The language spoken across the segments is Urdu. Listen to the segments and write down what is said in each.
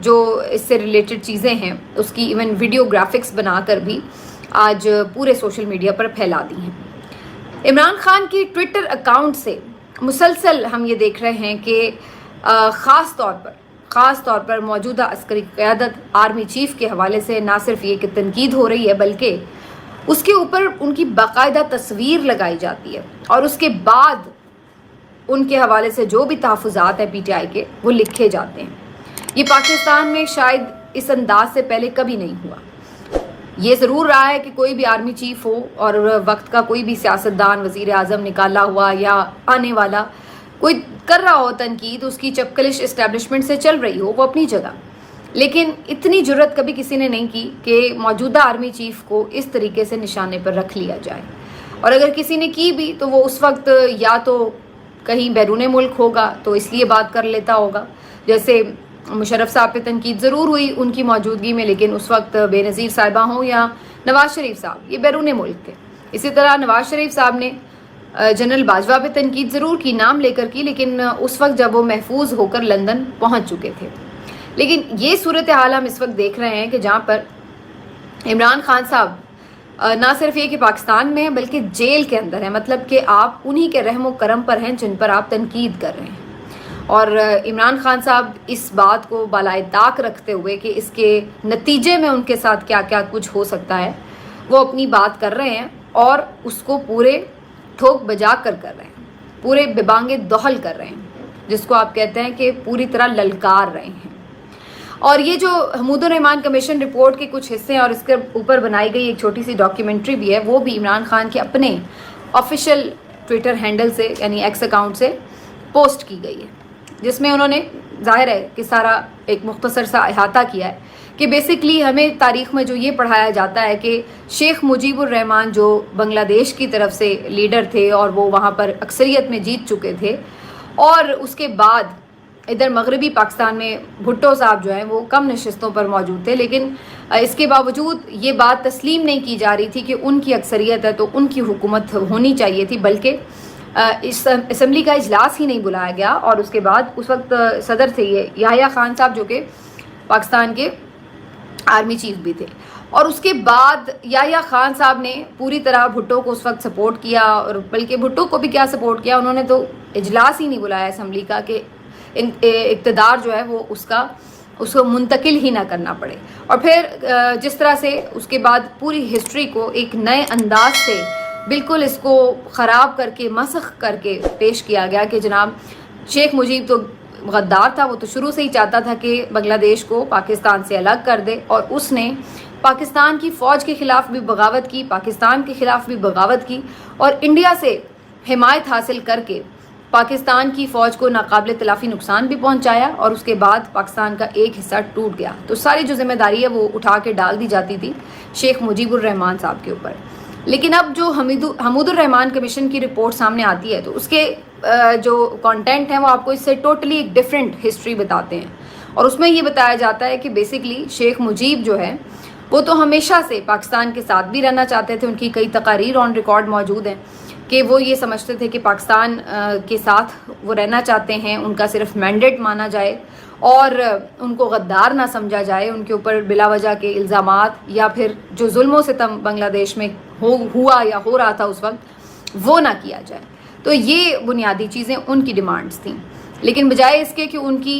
جو اس سے ریلیٹڈ چیزیں ہیں اس کی ایون ویڈیو گرافکس بنا کر بھی آج پورے سوشل میڈیا پر پھیلا دی ہیں۔ عمران خان کی ٹویٹر اکاؤنٹ سے مسلسل ہم یہ دیکھ رہے ہیں کہ خاص طور پر موجودہ عسکری قیادت آرمی چیف کے حوالے سے نہ صرف یہ کہ تنقید ہو رہی ہے بلکہ اس کے اوپر ان کی باقاعدہ تصویر لگائی جاتی ہے، اور اس کے بعد ان کے حوالے سے جو بھی تحفظات ہیں پی ٹی آئی کے وہ لکھے جاتے ہیں۔ یہ پاکستان میں شاید اس انداز سے پہلے کبھی نہیں ہوا۔ یہ ضرور رہا ہے کہ کوئی بھی آرمی چیف ہو اور وقت کا کوئی بھی سیاستدان، وزیر اعظم نکالا ہوا یا آنے والا کوئی کر رہا ہو تنقید، اس کی چپکلش اسٹیبلشمنٹ سے چل رہی ہو، وہ اپنی جگہ، لیکن اتنی جرت کبھی کسی نے نہیں کی کہ موجودہ آرمی چیف کو اس طریقے سے نشانے پر رکھ لیا جائے، اور اگر کسی نے کی بھی تو وہ اس وقت یا تو کہیں بیرون ملک ہوگا تو اس لیے بات کر لیتا ہوگا، جیسے مشرف صاحب پہ تنقید ضرور ہوئی ان کی موجودگی میں، لیکن اس وقت بے نظیر صاحبہ ہوں یا نواز شریف صاحب، یہ بیرون ملک تھے۔ اسی طرح نواز شریف صاحب نے جنرل باجوہ پہ تنقید ضرور کی، نام لے کر کی، لیکن اس وقت جب وہ محفوظ ہو کر لندن پہنچ چکے تھے۔ لیکن یہ صورتحال ہم اس وقت دیکھ رہے ہیں کہ جہاں پر عمران خان صاحب نہ صرف یہ کہ پاکستان میں ہیں بلکہ جیل کے اندر ہیں، مطلب کہ آپ انہی کے رحم و کرم پر ہیں جن پر آپ تنقید کر رہے ہیں، اور عمران خان صاحب اس بات کو بالائے طاق رکھتے ہوئے کہ اس کے نتیجے میں ان کے ساتھ کیا کیا کچھ ہو سکتا ہے وہ اپنی بات کر رہے ہیں، اور اس کو پورے ٹھوک بجا کر رہے ہیں، پورے ببانگ دہل کر رہے ہیں، جس کو آپ کہتے ہیں کہ پوری طرح للکار رہے ہیں۔ اور یہ جو حمود الرحمان کمیشن رپورٹ کے کچھ حصے ہیں اور اس کے اوپر بنائی گئی ایک چھوٹی سی ڈاکیومنٹری بھی ہے، وہ بھی عمران خان کے اپنے آفیشیل ٹویٹر ہینڈل سے یعنی ایکس اکاؤنٹ سے پوسٹ کی گئی ہے، جس میں انہوں نے ظاہر ہے کہ سارا ایک مختصر سا احاطہ کیا ہے کہ بیسکلی ہمیں تاریخ میں جو یہ پڑھایا جاتا ہے کہ شیخ مجیب الرحمان جو بنگلہ دیش کی طرف سے لیڈر تھے اور وہ وہاں پر اکثریت میں جیت چکے تھے، اور اس کے بعد ادھر مغربی پاکستان میں بھٹو صاحب جو ہیں وہ کم نشستوں پر موجود تھے، لیکن اس کے باوجود یہ بات تسلیم نہیں کی جا رہی تھی کہ ان کی اکثریت ہے تو ان کی حکومت ہونی چاہیے تھی، بلکہ اس اسمبلی کا اجلاس ہی نہیں بلایا گیا۔ اور اس کے بعد اس وقت صدر تھے یہ یحییٰ خان صاحب جو کہ پاکستان کے آرمی چیف بھی تھے، اور اس کے بعد یحییٰ خان صاحب نے پوری طرح بھٹو کو اس وقت سپورٹ کیا، اور بلکہ بھٹو کو بھی کیا سپورٹ کیا، انہوں نے تو اجلاس ہی نہیں بلایا اسمبلی کا کہ اقتدار جو ہے وہ اس کو منتقل ہی نہ کرنا پڑے۔ اور پھر جس طرح سے اس کے بعد پوری ہسٹری کو ایک نئے انداز سے بالکل اس کو خراب کر کے مسخ کر کے پیش کیا گیا کہ جناب شیخ مجیب تو غدار تھا، وہ تو شروع سے ہی چاہتا تھا کہ بنگلہ دیش کو پاکستان سے الگ کر دے، اور اس نے پاکستان کی فوج کے خلاف بھی بغاوت کی، پاکستان کے خلاف بھی بغاوت کی، اور انڈیا سے حمایت حاصل کر کے پاکستان کی فوج کو ناقابل تلافی نقصان بھی پہنچایا، اور اس کے بعد پاکستان کا ایک حصہ ٹوٹ گیا۔ تو ساری جو ذمہ داری ہے وہ اٹھا کے ڈال دی جاتی تھی شیخ مجیب الرحمان صاحب کے اوپر۔ لیکن اب جو حمود الرحمان کمیشن کی رپورٹ سامنے آتی ہے تو اس کے جو کانٹینٹ ہیں وہ آپ کو اس سے ٹوٹلی ایک ڈیفرنٹ ہسٹری بتاتے ہیں، اور اس میں یہ بتایا جاتا ہے کہ بیسکلی شیخ مجیب جو ہے وہ تو ہمیشہ سے پاکستان کے ساتھ بھی رہنا چاہتے تھے، ان کی کئی تقاریر آن ریکارڈ موجود ہیں کہ وہ یہ سمجھتے تھے کہ پاکستان کے ساتھ وہ رہنا چاہتے ہیں، ان کا صرف مینڈیٹ مانا جائے اور ان کو غدار نہ سمجھا جائے، ان کے اوپر بلا وجہ کے الزامات یا پھر جو ظلم و ستم بنگلہ دیش میں ہوا یا ہو رہا تھا اس وقت وہ نہ کیا جائے۔ تو یہ بنیادی چیزیں ان کی ڈیمانڈز تھیں، لیکن بجائے اس کے کہ ان کی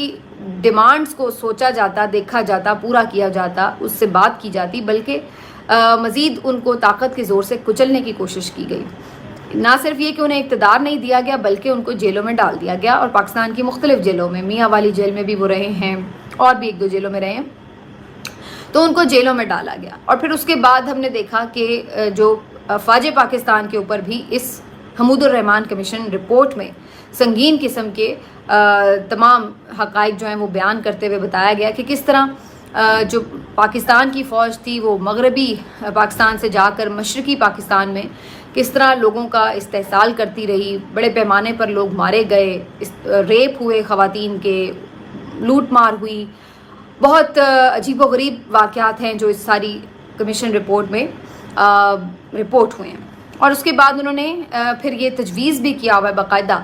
ڈیمانڈز کو سوچا جاتا، دیکھا جاتا، پورا کیا جاتا، اس سے بات کی جاتی، بلکہ مزید ان کو طاقت کے زور سے کچلنے کی کوشش کی گئی۔ نہ صرف یہ کہ انہیں اقتدار نہیں دیا گیا بلکہ ان کو جیلوں میں ڈال دیا گیا، اور پاکستان کی مختلف جیلوں میں، میاں والی جیل میں بھی وہ رہے ہیں اور بھی ایک دو جیلوں میں رہے ہیں، تو ان کو جیلوں میں ڈالا گیا۔ اور پھر اس کے بعد ہم نے دیکھا کہ جو فوج پاکستان کے اوپر بھی اس حمود الرحمان کمیشن رپورٹ میں سنگین قسم کے تمام حقائق جو ہیں وہ بیان کرتے ہوئے بتایا گیا کہ کس طرح جو پاکستان کی فوج تھی وہ مغربی پاکستان سے جا کر مشرقی پاکستان میں کس طرح لوگوں کا استحصال کرتی رہی، بڑے پیمانے پر لوگ مارے گئے، ریپ ہوئے، خواتین کے لوٹ مار ہوئی، بہت عجیب و غریب واقعات ہیں جو اس ساری کمیشن رپورٹ میں رپورٹ ہوئے ہیں۔ اور اس کے بعد انہوں نے پھر یہ تجویز بھی کیا ہوا ہے باقاعدہ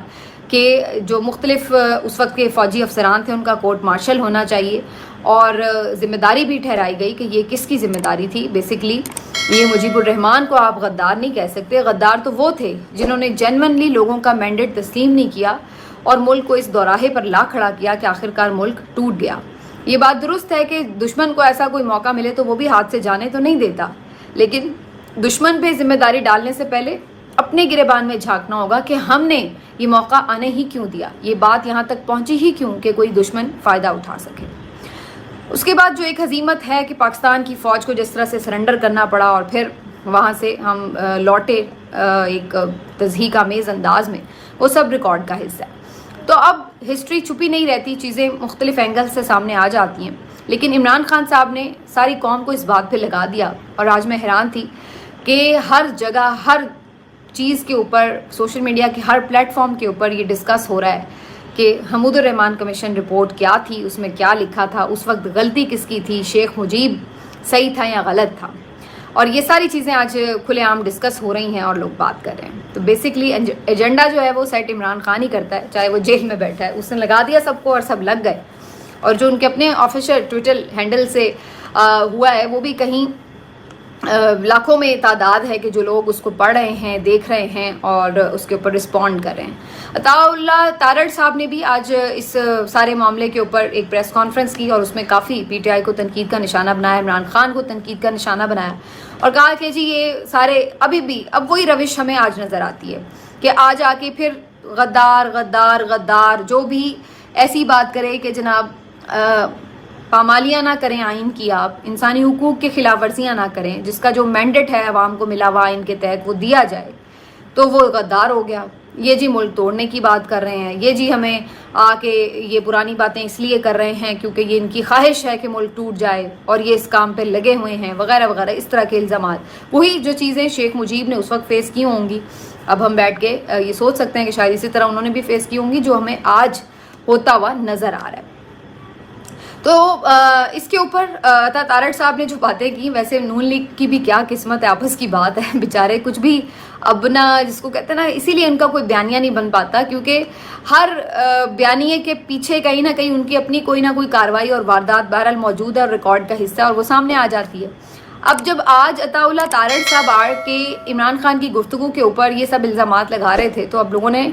کہ جو مختلف اس وقت کے فوجی افسران تھے ان کا کورٹ مارشل ہونا چاہیے، اور ذمہ داری بھی ٹھہرائی گئی کہ یہ کس کی ذمہ داری تھی. بیسکلی یہ مجیب الرحمان کو آپ غدار نہیں کہہ سکتے. غدار تو وہ تھے جنہوں نے جینونلی لوگوں کا مینڈیٹ تسلیم نہیں کیا اور ملک کو اس دوراہے پر لا کھڑا کیا کہ آخرکار ملک ٹوٹ گیا. یہ بات درست ہے کہ دشمن کو ایسا کوئی موقع ملے تو وہ بھی ہاتھ سے جانے تو نہیں دیتا, لیکن دشمن پہ ذمہ داری ڈالنے سے پہلے اپنے گریبان میں جھانکنا ہوگا کہ ہم نے یہ موقع آنے ہی کیوں دیا, یہ بات یہاں تک پہنچی ہی کیوں کہ کوئی دشمن فائدہ اٹھا سکے. اس کے بعد جو ایک ہزیمت ہے کہ پاکستان کی فوج کو جس طرح سے سرنڈر کرنا پڑا اور پھر وہاں سے ہم لوٹے ایک تضحیک آمیز انداز میں, وہ سب ریکارڈ کا حصہ ہے. تو اب ہسٹری چھپی نہیں رہتی, چیزیں مختلف اینگل سے سامنے آ جاتی ہیں, لیکن عمران خان صاحب نے ساری قوم کو اس بات پہ لگا دیا. اور آج میں حیران تھی کہ ہر جگہ ہر چیز کے اوپر, سوشل میڈیا کے ہر پلیٹ فارم کے اوپر یہ ڈسکس ہو رہا ہے کہ حمود الرحمان کمیشن رپورٹ کیا تھی, اس میں کیا لکھا تھا, اس وقت غلطی کس کی تھی, شیخ مجیب صحیح تھا یا غلط تھا. اور یہ ساری چیزیں آج کھلے عام ڈسکس ہو رہی ہیں اور لوگ بات کر رہے ہیں. تو بیسکلی ایجنڈا جو ہے وہ سیٹ عمران خان ہی کرتا ہے, چاہے وہ جیل میں بیٹھا ہے, اس نے لگا دیا سب کو اور سب لگ گئے. اور جو ان کے اپنے آفیشیل ٹویٹر ہینڈل سے ہوا ہے وہ بھی کہیں لاکھوں میں تعداد ہے کہ جو لوگ اس کو پڑھ رہے ہیں, دیکھ رہے ہیں اور اس کے اوپر رسپونڈ کر رہے ہیں. عطاء اللہ تارڑ صاحب نے بھی آج اس سارے معاملے کے اوپر ایک پریس کانفرنس کی اور اس میں کافی پی ٹی آئی کو تنقید کا نشانہ بنایا, عمران خان کو تنقید کا نشانہ بنایا اور کہا کہ جی یہ سارے ابھی بھی اب وہی روش ہمیں آج نظر آتی ہے کہ آج آ کے پھر غدار غدار غدار جو بھی ایسی بات کرے کہ جناب پامالیاں نہ کریں آئین کی, آپ انسانی حقوق کے خلاف ورزیاں نہ کریں, جس کا جو مینڈیٹ ہے عوام کو ملا ہوا آئین کے تحت وہ دیا جائے, تو وہ غدار ہو گیا. یہ جی ملک توڑنے کی بات کر رہے ہیں, یہ جی ہمیں آ کے یہ پرانی باتیں اس لیے کر رہے ہیں کیونکہ یہ ان کی خواہش ہے کہ ملک ٹوٹ جائے اور یہ اس کام پہ لگے ہوئے ہیں وغیرہ وغیرہ, اس طرح کے الزامات. وہی جو چیزیں شیخ مجیب نے اس وقت فیس کی ہوں گی, اب ہم بیٹھ کے یہ سوچ سکتے ہیں کہ شاید اسی طرح انہوں نے بھی فیس کی ہوں گی جو ہمیں آج ہوتا ہوا نظر آ رہا ہے. تو اس کے اوپر عطا تارڑ صاحب نے جو باتیں کی, ویسے نون لیگ کی بھی کیا قسمت ہے, آپس کی بات ہے, بیچارے کچھ بھی اب نہ جس کو کہتے ہیں نا, اسی لیے ان کا کوئی بیانیہ نہیں بن پاتا کیونکہ ہر بیانیے کے پیچھے کہیں نہ کہیں ان کی اپنی کوئی نہ کوئی کارروائی اور واردات بہرحال موجود ہے اور ریکارڈ کا حصہ ہے اور وہ سامنے آ جاتی ہے. اب جب آج عطاء اللہ تارڑ صاحب آ کے عمران خان کی گفتگو کے اوپر یہ سب الزامات لگا رہے تھے, تو اب لوگوں نے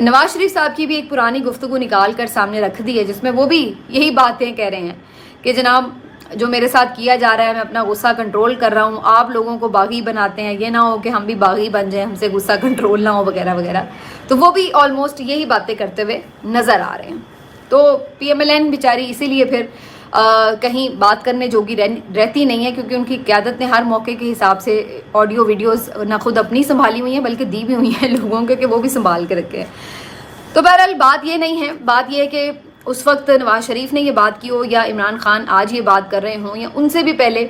نواز شریف صاحب کی بھی ایک پرانی گفتگو نکال کر سامنے رکھ دی ہے جس میں وہ بھی یہی باتیں کہہ رہے ہیں کہ جناب جو میرے ساتھ کیا جا رہا ہے میں اپنا غصہ کنٹرول کر رہا ہوں, آپ لوگوں کو باغی بناتے ہیں, یہ نہ ہو کہ ہم بھی باغی بن جائیں, ہم سے غصہ کنٹرول نہ ہو وغیرہ وغیرہ. تو وہ بھی آلموسٹ یہی باتیں کرتے ہوئے نظر آ رہے ہیں. تو پی ایم ایل این بیچاری اسی لیے پھر کہیں بات کرنے جوگی رہتی نہیں ہے کیونکہ ان کی قیادت نے ہر موقع کے حساب سے آڈیو ویڈیوز نہ خود اپنی سنبھالی ہوئی ہیں بلکہ دی بھی ہوئی ہیں لوگوں کے کہ وہ بھی سنبھال کے رکھے ہیں. تو بہرحال بات یہ نہیں ہے, بات یہ ہے کہ اس وقت نواز شریف نے یہ بات کی ہو یا عمران خان آج یہ بات کر رہے ہوں یا ان سے بھی پہلے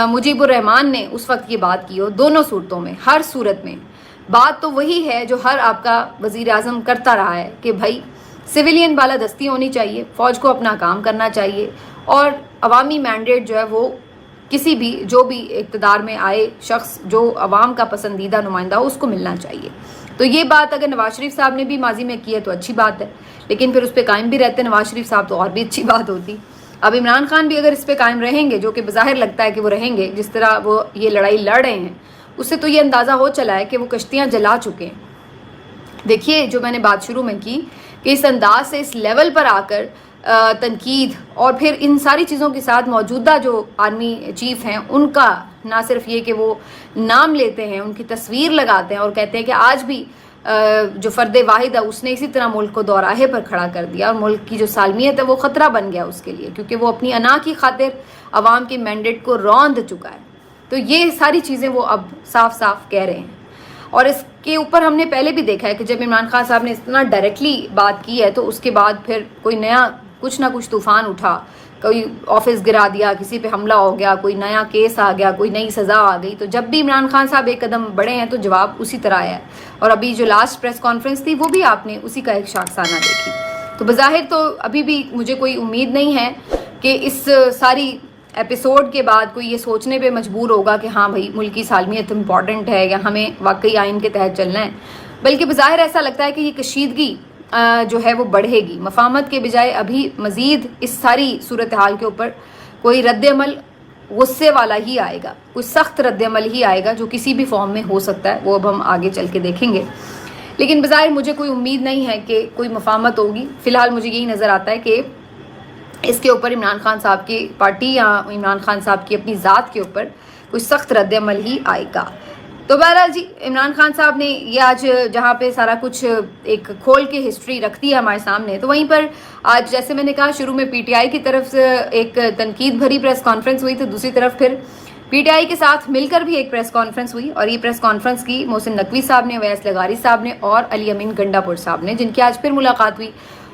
مجیب الرحمان نے اس وقت یہ بات کی ہو, دونوں صورتوں میں ہر صورت میں بات تو وہی ہے جو ہر آپ کا وزیر اعظم کرتا رہا ہے کہ بھائی سویلین بالادستی ہونی چاہیے, فوج کو اپنا کام کرنا چاہیے اور عوامی مینڈیٹ جو ہے وہ کسی بھی جو بھی اقتدار میں آئے شخص جو عوام کا پسندیدہ نمائندہ ہو اس کو ملنا چاہیے. تو یہ بات اگر نواز شریف صاحب نے بھی ماضی میں کی ہے تو اچھی بات ہے, لیکن پھر اس پہ قائم بھی رہتے نواز شریف صاحب تو اور بھی اچھی بات ہوتی. اب عمران خان بھی اگر اس پہ قائم رہیں گے, جو کہ بظاہر لگتا ہے کہ وہ رہیں گے, جس طرح وہ یہ لڑائی لڑ رہے ہیں اس سے تو یہ اندازہ ہو چلا ہے کہ وہ کشتیاں جلا چکے ہیں. دیکھیے جو میں نے بات شروع میں کی کہ اس انداز سے اس لیول پر آ کر تنقید اور پھر ان ساری چیزوں کے ساتھ موجودہ جو آرمی چیف ہیں ان کا نہ صرف یہ کہ وہ نام لیتے ہیں, ان کی تصویر لگاتے ہیں اور کہتے ہیں کہ آج بھی جو فرد واحد ہے اس نے اسی طرح ملک کو دوراہے پر کھڑا کر دیا اور ملک کی جو سالمیت ہے وہ خطرہ بن گیا اس کے لیے کیونکہ وہ اپنی انا کی خاطر عوام کے مینڈیٹ کو روند چکا ہے. تو یہ ساری چیزیں وہ اب صاف صاف کہہ رہے ہیں. اور اس کے اوپر ہم نے پہلے بھی دیکھا ہے کہ جب عمران خان صاحب نے اتنا ڈائریکٹلی بات کی ہے تو اس کے بعد پھر کوئی نیا کچھ نہ کچھ طوفان اٹھا, کوئی آفس گرا دیا, کسی پہ حملہ ہو گیا, کوئی نیا کیس آ گیا, کوئی نئی سزا آ گئی. تو جب بھی عمران خان صاحب ایک قدم بڑھے ہیں تو جواب اسی طرح آیا ہے. اور ابھی جو لاسٹ پریس کانفرنس تھی وہ بھی آپ نے اسی کا ایک شاخسانہ دیکھی. تو بظاہر تو ابھی بھی مجھے کوئی امید نہیں ہے کہ اس ساری ایپیسوڈ کے بعد کوئی یہ سوچنے پہ مجبور ہوگا کہ ہاں بھائی ملک کی سالمیت امپورٹنٹ ہے یا ہمیں واقعی آئین کے تحت چلنا ہے, بلکہ بظاہر ایسا لگتا ہے کہ یہ کشیدگی جو ہے وہ بڑھے گی. مفاہمت کے بجائے ابھی مزید اس ساری صورتحال کے اوپر کوئی رد عمل غصے والا ہی آئے گا, کوئی سخت رد عمل ہی آئے گا جو کسی بھی فارم میں ہو سکتا ہے. وہ اب ہم آگے چل کے دیکھیں گے. لیکن بظاہر مجھے کوئی امید نہیں ہے کہ کوئی مفاہمت ہوگی. فی الحال مجھے یہی نظر آتا ہے کہ اس کے اوپر عمران خان صاحب کی پارٹی یا عمران خان صاحب کی اپنی ذات کے اوپر کوئی سخت رد عمل ہی آئے گا. تو بہرحال جی, عمران خان صاحب نے یہ آج جہاں پہ سارا کچھ ایک کھول کے ہسٹری رکھ دی ہے ہمارے سامنے, تو وہیں پر آج جیسے میں نے کہا شروع میں پی ٹی آئی کی طرف سے ایک تنقید بھری پریس کانفرنس ہوئی, تو دوسری طرف پھر پی ٹی آئی کے ساتھ مل کر بھی ایک پریس کانفرنس ہوئی, اور یہ پریس کانفرنس کی محسن نقوی صاحب نے, اویس لغاری صاحب نے اور علی امین گنڈا پور صاحب نے, جن کی آج پھر ملاقات ہوئی.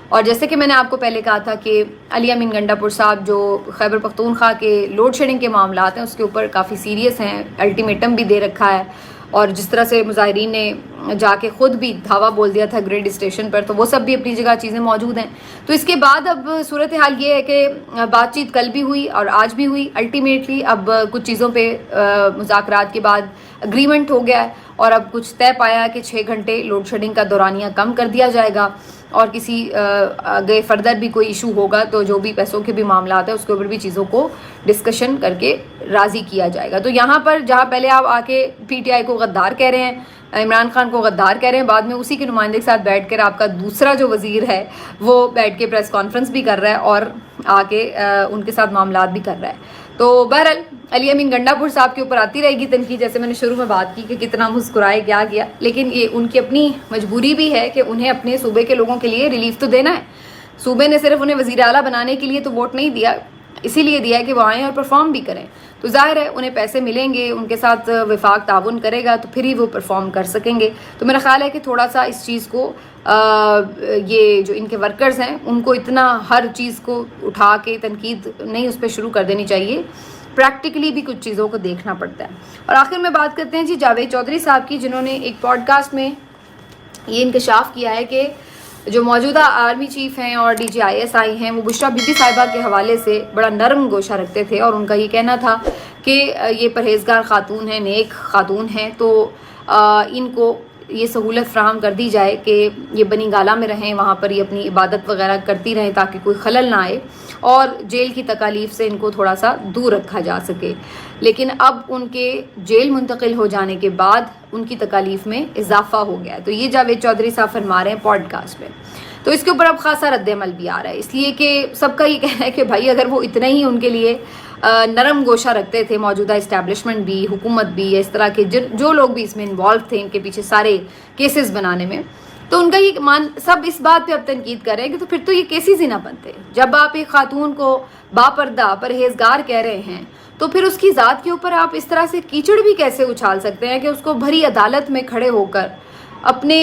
اور جیسے کہ میں نے آپ کو پہلے کہا تھا کہ علی امین گنڈا پور صاحب جو خیبر پختونخوا کے لوڈ شیڈنگ کے معاملات ہیں اس کے اوپر کافی سیریس ہیں, الٹیمیٹم بھی دے رکھا ہے, اور جس طرح سے مظاہرین نے جا کے خود بھی دھاوا بول دیا تھا گریڈ اسٹیشن پر, تو وہ سب بھی اپنی جگہ چیزیں موجود ہیں. تو اس کے بعد اب صورتحال یہ ہے کہ بات چیت کل بھی ہوئی اور آج بھی ہوئی. الٹیمیٹلی اب کچھ چیزوں پہ مذاکرات کے بعد اگریمنٹ ہو گیا ہے, اور اب کچھ طے پایا ہے کہ 6 گھنٹے لوڈ شیڈنگ کا دورانیہ کم کر دیا جائے گا, اور کسی آگے فردر بھی کوئی ایشو ہوگا تو جو بھی پیسوں کے بھی معاملات ہیں اس کے اوپر بھی چیزوں کو ڈسکشن کر کے راضی کیا جائے گا. تو یہاں پر جہاں پہلے آپ آ کے پی ٹی آئی کو غدار کہہ رہے ہیں, عمران خان کو غدار کہہ رہے ہیں, بعد میں اسی کے نمائندے کے ساتھ بیٹھ کر آپ کا دوسرا جو وزیر ہے وہ بیٹھ کے پریس کانفرنس بھی کر رہا ہے اور آ کے ان کے ساتھ معاملات بھی کر رہا ہے. تو بہرحال علی امین گنڈا پور صاحب کے اوپر آتی رہے گی تنقید, جیسے میں نے شروع میں بات کی کہ کتنا مسکرائے کیا گیا, لیکن یہ ان کی اپنی مجبوری بھی ہے کہ انہیں اپنے صوبے کے لوگوں کے لیے ریلیف تو دینا ہے. صوبے نے صرف انہیں وزیر اعلیٰ بنانے کے لیے تو ووٹ نہیں دیا, اسی لیے دیا ہے کہ وہ آئیں اور پرفارم بھی کریں. تو ظاہر ہے انہیں پیسے ملیں گے, ان کے ساتھ وفاق تعاون کرے گا تو پھر ہی وہ پرفارم کر سکیں گے. تو میرا خیال ہے کہ تھوڑا سا اس چیز کو یہ جو ان کے ورکرز ہیں ان کو اتنا ہر چیز کو اٹھا کے تنقید نہیں اس پہ شروع کر دینی چاہیے. پریکٹیکلی بھی کچھ چیزوں کو دیکھنا پڑتا ہے. اور آخر میں بات کرتے ہیں جی جاوید چودھری صاحب کی, جنہوں نے ایک پوڈ کاسٹ میں یہ انکشاف کیا ہے کہ جو موجودہ آرمی چیف ہیں اور D G I S I ہیں وہ بشریٰ بی بی صاحبہ کے حوالے سے بڑا نرم گوشہ رکھتے تھے, اور ان کا یہ کہنا تھا کہ یہ پرہیزگار خاتون ہیں, نیک خاتون ہیں, تو ان کو یہ سہولت فراہم کر دی جائے کہ یہ بنی گالہ میں رہیں, وہاں پر یہ اپنی عبادت وغیرہ کرتی رہیں تاکہ کوئی خلل نہ آئے, اور جیل کی تکالیف سے ان کو تھوڑا سا دور رکھا جا سکے. لیکن اب ان کے جیل منتقل ہو جانے کے بعد ان کی تکالیف میں اضافہ ہو گیا ہے. تو یہ جاوید چودھری صاحب فرما رہے ہیں پوڈ کاسٹ میں. تو اس کے اوپر اب خاصا رد عمل بھی آ رہا ہے, اس لیے کہ سب کا یہ کہنا ہے کہ بھائی اگر وہ اتنا ہی ان کے لیے نرم گوشہ رکھتے تھے, موجودہ اسٹیبلشمنٹ بھی, حکومت بھی, اس طرح کے جو لوگ بھی اس میں انوالو تھے ان کے پیچھے سارے کیسز بنانے میں, تو ان کا یہ سب اس بات پہ اب تنقید کر رہے ہیں کہ تو پھر تو یہ کیسز ہی نہ بنتے. جب آپ ایک خاتون کو باپردہ پرہیزگار کہہ رہے ہیں تو پھر اس کی ذات کے اوپر آپ اس طرح سے کیچڑ بھی کیسے اچھال سکتے ہیں کہ اس کو بھری عدالت میں کھڑے ہو کر اپنے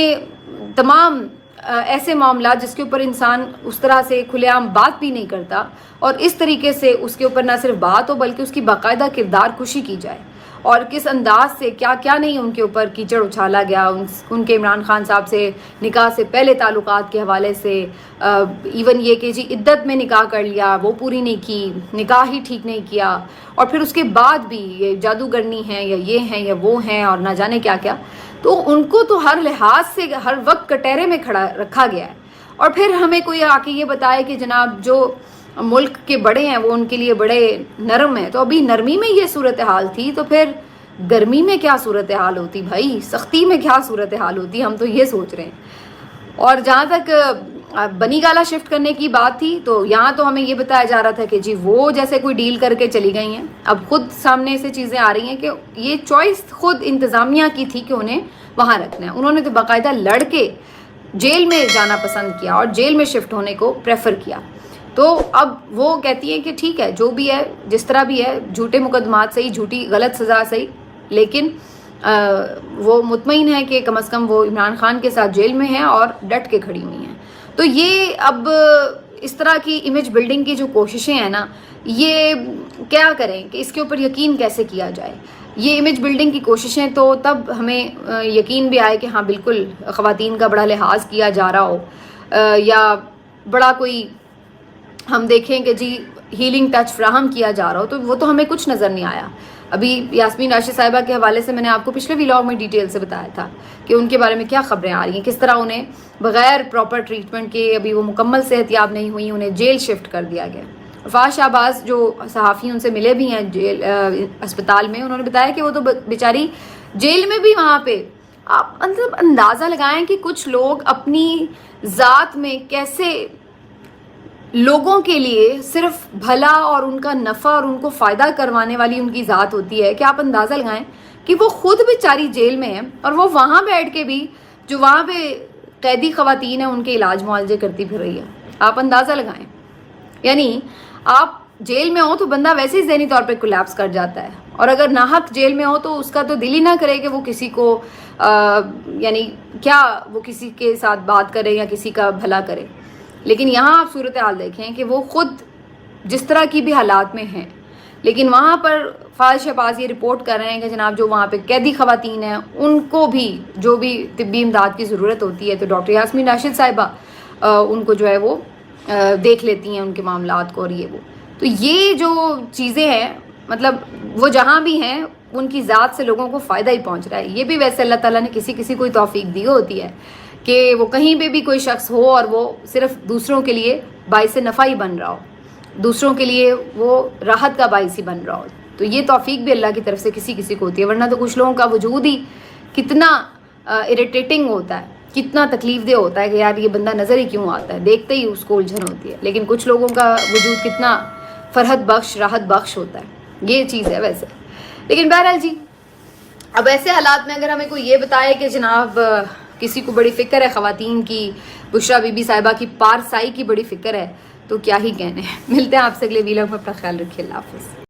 تمام ایسے معاملات جس کے اوپر انسان اس طرح سے کھلے عام بات بھی نہیں کرتا, اور اس طریقے سے اس کے اوپر نہ صرف بات ہو بلکہ اس کی باقاعدہ کردار کشی کی جائے, اور کس انداز سے کیا کیا نہیں ان کے اوپر کیچڑ اچھالا گیا. ان کے عمران خان صاحب سے نکاح سے پہلے تعلقات کے حوالے سے, ایون یہ کہ جی عدت میں نکاح کر لیا وہ پوری نہیں کی, نکاح ہی ٹھیک نہیں کیا, اور پھر اس کے بعد بھی یہ جادوگرنی ہیں یا یہ ہیں یا وہ ہیں اور نہ جانے کیا کیا. تو ان کو تو ہر لحاظ سے ہر وقت کٹہرے میں کھڑا رکھا گیا ہے, اور پھر ہمیں کوئی آ کے یہ بتائے کہ جناب جو ملک کے بڑے ہیں وہ ان کے لیے بڑے نرم ہیں. تو ابھی نرمی میں یہ صورتحال تھی تو پھر گرمی میں کیا صورتحال ہوتی بھائی, سختی میں کیا صورتحال ہوتی, ہم تو یہ سوچ رہے ہیں. اور جہاں تک بنی گالہ شفٹ کرنے کی بات تھی تو یہاں تو ہمیں یہ بتایا جا رہا تھا کہ جی وہ جیسے کوئی ڈیل کر کے چلی گئی ہیں. اب خود سامنے سے چیزیں آ رہی ہیں کہ یہ چوائس خود انتظامیہ کی تھی کہ انہیں وہاں رکھنا ہے. انہوں نے تو باقاعدہ لڑ کے جیل میں جانا پسند کیا اور جیل میں شفٹ ہونے کو پریفر کیا. تو اب وہ کہتی ہیں کہ ٹھیک ہے جو بھی ہے جس طرح بھی ہے, جھوٹے مقدمات صحیح, جھوٹی غلط سزا صحیح, لیکن وہ مطمئن ہے کہ کم از کم وہ عمران خان کے ساتھ جیل میں ہیں اور ڈٹ کے کھڑی ہوئی ہیں. تو یہ اب اس طرح کی امیج بلڈنگ کی جو کوششیں ہیں نا, یہ کیا کریں کہ اس کے اوپر یقین کیسے کیا جائے. یہ امیج بلڈنگ کی کوششیں تو تب ہمیں یقین بھی آئے کہ ہاں بالکل خواتین کا بڑا لحاظ کیا جا رہا ہو, یا بڑا کوئی ہم دیکھیں کہ جی ہیلنگ ٹچ فراہم کیا جا رہا ہو, تو وہ تو ہمیں کچھ نظر نہیں آیا. ابھی یاسمین راشد صاحبہ کے حوالے سے میں نے آپ کو پچھلے ویلاگ میں ڈیٹیل سے بتایا تھا کہ ان کے بارے میں کیا خبریں آ رہی ہیں، کس طرح انہیں بغیر پراپر ٹریٹمنٹ کے، ابھی وہ مکمل صحت یاب نہیں ہوئی، انہیں جیل شفٹ کر دیا گیا۔ فاز شہباز جو صحافی ان سے ملے بھی ہیں جیل اسپتال میں، انہوں نے بتایا کہ وہ تو بیچاری جیل میں بھی وہاں پہ، آپ اندازہ لگائیں کہ کچھ لوگ اپنی ذات میں کیسے لوگوں کے لیے صرف بھلا اور ان کا نفع اور ان کو فائدہ کروانے والی ان کی ذات ہوتی ہے، کہ آپ اندازہ لگائیں کہ وہ خود بیچاری جیل میں ہیں اور وہ وہاں بیٹھ کے بھی جو وہاں پہ قیدی خواتین ہیں ان کے علاج معالجے کرتی پھر رہی ہے۔ آپ اندازہ لگائیں، یعنی آپ جیل میں ہو تو بندہ ویسے ہی ذہنی طور پہ کولیپس کر جاتا ہے، اور اگر ناحق جیل میں ہو تو اس کا تو دل ہی نہ کرے کہ وہ کسی کو یعنی کیا وہ کسی کے ساتھ بات کرے یا کسی کا بھلا کرے۔ لیکن یہاں آپ صورتحال دیکھیں کہ وہ خود جس طرح کی بھی حالات میں ہیں، لیکن وہاں پر فاز شہباز یہ رپورٹ کر رہے ہیں کہ جناب جو وہاں پہ قیدی خواتین ہیں ان کو بھی جو بھی طبی امداد کی ضرورت ہوتی ہے تو ڈاکٹر یاسمین راشد صاحبہ ان کو جو ہے وہ دیکھ لیتی ہیں ان کے معاملات کو، اور یہ وہ تو یہ جو چیزیں ہیں مطلب وہ جہاں بھی ہیں ان کی ذات سے لوگوں کو فائدہ ہی پہنچ رہا ہے۔ یہ بھی ویسے اللہ تعالیٰ نے کسی کو توفیق دی ہوتی ہے کہ وہ کہیں پہ بھی کوئی شخص ہو اور وہ صرف دوسروں کے لیے باعث نفع ہی بن رہا ہو، دوسروں کے لیے وہ راحت کا باعث ہی بن رہا ہو، تو یہ توفیق بھی اللہ کی طرف سے کسی کو ہوتی ہے۔ ورنہ تو کچھ لوگوں کا وجود ہی کتنا اریٹیٹنگ ہوتا ہے، کتنا تکلیف دہ ہوتا ہے کہ یار یہ بندہ نظر ہی کیوں آتا ہے، دیکھتے ہی اس کو الجھن ہوتی ہے، لیکن کچھ لوگوں کا وجود کتنا فرحت بخش، راحت بخش ہوتا ہے، یہ چیز ہے ویسے۔ لیکن بہرحال جی، اب ایسے حالات میں اگر ہمیں کوئی یہ بتائے کہ جناب کسی کو بڑی فکر ہے خواتین کی، بشرا بی بی صاحبہ کی پارسائی کی بڑی فکر ہے، تو کیا ہی کہنے۔ ملتے ہیں آپ سے اگلے ویلاگ میں، اپنا خیال رکھیے، اللہ حافظ۔